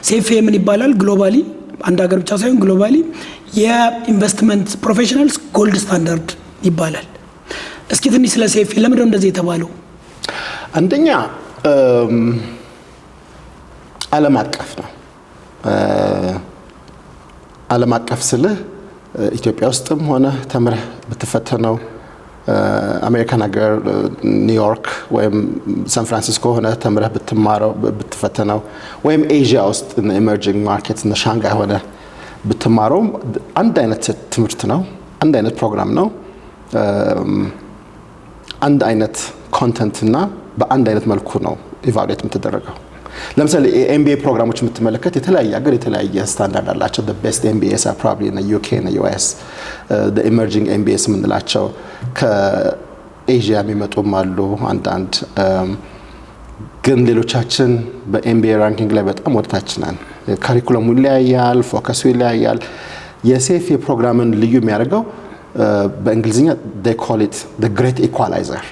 CFA ምን ይባላል ግሎባሊ አንድ ሀገር ብቻ ሳይሆን ግሎባሊ የኢንቨስትመንት ፕሮፌሽናልስ ጎልድ ስታንዳርድ ይባላል እስኪ ትንሽ ስለ CFA ለምን እንደዚህ የተባለው አንደኛ ዓለም አቀፍ ነው ዓለም አቀፍ ስለ ኢትዮጵያ ውስጥም ሆነ ተምረህ ብትፈተነው አሜሪካን ሀገር ኒውዮርክ ወይም ሳን ፍራንሲስኮ ሆነ ተምረህ ብትማረው ብትፈተነው ወይም ኤዥያ ውስጥ ኢመርጂንግ ማርኬትስ እና ሻንጋይ ሆነ ብትማረው አንድ አይነት ትምህርት ነው አንድ አይነት ፕሮግራም ነው አንድ አይነት ኮንተንት እና በአንድ አይነት መልኩ ነው ኢቫሉዌት የምትደረገው ለምሳሌ MBA ፕሮግራሞች የምትመለከት የተለያየ ሀገር የተለያየ ስታንዳርድ አላቸው the best MBAs are probably in the UK and the US the emerging MBAs የምንላቸው ከኤዥያ የሚመጡም አሉ አንዳንድ ግን ሌሎቻችን በMBA ራንኪንግ ላይ በጣም ወደታች ነን ካሪኩለሙ ይለያያል ፎከሱ ይለያያል የCFA ፕሮግራምን ልዩ የሚያደርገው በእንግሊዝኛ they call it the great equalizer